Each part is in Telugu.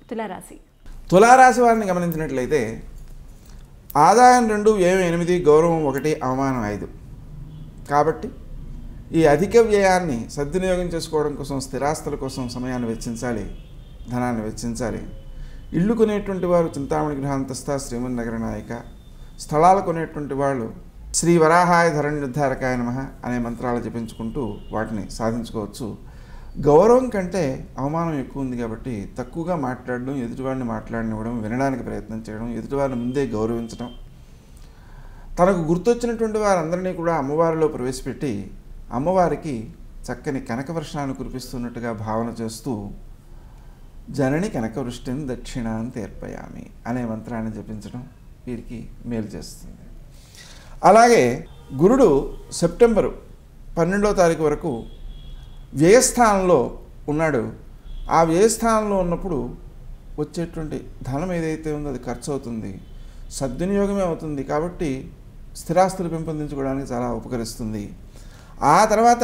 తులారాశి. తులారాశి వారిని గమనించినట్లయితే ఆదాయం 2, వ్యయం 8, గౌరవం 1, అవమానం 5. కాబట్టి ఈ అధిక వ్యయాన్ని సద్వినియోగం చేసుకోవడం కోసం స్థిరాస్తుల కోసం సమయాన్ని వెచ్చించాలి, ధనాన్ని వెచ్చించాలి. ఇల్లు కొనేటువంటి వారు చింతామణి గృహాంతస్థ శ్రీమన్నగర నాయక, స్థలాలు కొనేటువంటి వాళ్ళు శ్రీ వరాహాయ ధరణ్యుద్ధారకాయ నమః అనే మంత్రాలు జపించుకుంటూ వాటిని సాధించుకోవచ్చు. గౌరవం కంటే అవమానం ఎక్కువ ఉంది కాబట్టి తక్కువగా మాట్లాడడం, ఎదుటివాడిని మాట్లాడనివ్వడం, వినడానికి ప్రయత్నం చేయడం, ఎదుటివారిని ముందే గౌరవించడం, తనకు గుర్తొచ్చినటువంటి వారందరినీ కూడా అమ్మవారిలో ప్రవేశపెట్టి అమ్మవారికి చక్కని కనకవర్షాన్ని కురిపిస్తున్నట్టుగా భావన చేస్తూ జనని కనకవృష్టిని దక్షిణాన్ని తీర్పయామి అనే మంత్రాన్ని జపించడం వీరికి మేలు చేస్తుంది. అలాగే గురుడు సెప్టెంబరు 12వ తారీఖు వరకు వ్యయస్థానంలో ఉన్నాడు. ఆ వ్యయస్థానంలో ఉన్నప్పుడు వచ్చేటువంటి ధనం ఏదైతే ఉందో అది ఖర్చు అవుతుంది, సద్వినియోగమే అవుతుంది. కాబట్టి స్థిరాస్తులు పెంపొందించుకోవడానికి చాలా ఉపకరిస్తుంది. ఆ తర్వాత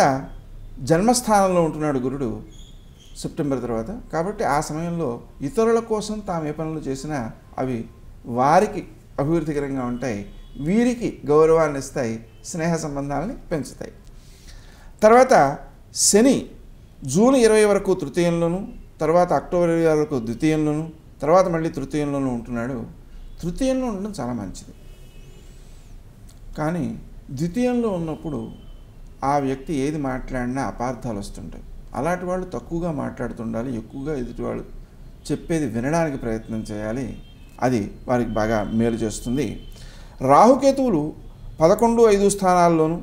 జన్మస్థానంలో ఉంటున్నాడు గురుడు సెప్టెంబర్ తర్వాత. కాబట్టి ఆ సమయంలో ఇతరుల కోసం తాము ఏ పనులు చేసినా అవి వారికి అభివృద్ధికరంగా ఉంటాయి, వీరికి గౌరవాన్ని ఇస్తాయి, స్నేహ సంబంధాలని పెంచుతాయి. తర్వాత శని జూన్ 20 వరకు తృతీయంలోను, తర్వాత అక్టోబర్ 26 వరకు ద్వితీయంలోను, తర్వాత మళ్ళీ తృతీయంలోనూ ఉంటున్నాడు. తృతీయంలో ఉండడం చాలా మంచిది. కానీ ద్వితీయంలో ఉన్నప్పుడు ఆ వ్యక్తి ఏది మాట్లాడినా అపార్థాలు వస్తుంటాయి. అలాంటి వాళ్ళు తక్కువగా మాట్లాడుతుండాలి, ఎక్కువగా ఎదుటివాళ్ళు చెప్పేది వినడానికి ప్రయత్నం చేయాలి. అది వారికి బాగా మేలు చేస్తుంది. రాహుకేతువులు 11, 5 స్థానాల్లోనూ,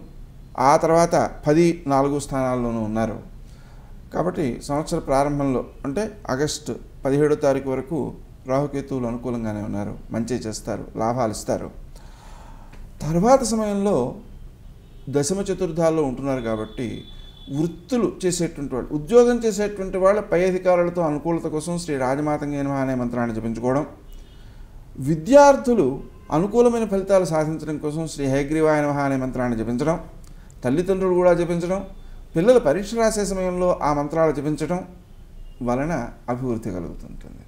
ఆ తర్వాత 10, 4 స్థానాల్లోనూ ఉన్నారు. కాబట్టి సంవత్సర ప్రారంభంలో అంటే ఆగస్టు 17వ తారీఖు వరకు రాహుకేతువులు అనుకూలంగానే ఉన్నారు, మంచి చేస్తారు, లాభాలు ఇస్తారు. తర్వాత సమయంలో దశమ చతుర్థాల్లో ఉంటున్నారు. కాబట్టి వృత్తులు చేసేటువంటి వాళ్ళు, ఉద్యోగం చేసేటువంటి వాళ్ళ పై అధికారులతో అనుకూలత కోసం శ్రీ రాజమాతంగే నమః అనే మంత్రాన్ని జపించుకోవడం, విద్యార్థులు అనుకూలమైన ఫలితాలు సాధించడం కోసం శ్రీ హయగ్రీవాయ నమః అనే మంత్రాన్ని జపించడం, తల్లిదండ్రులు కూడా జపించడం, పిల్లలు పరీక్ష రాసే సమయంలో ఆ మంత్రాలు జపించడం వలన అభివృద్ధి కలుగుతుంటుంది.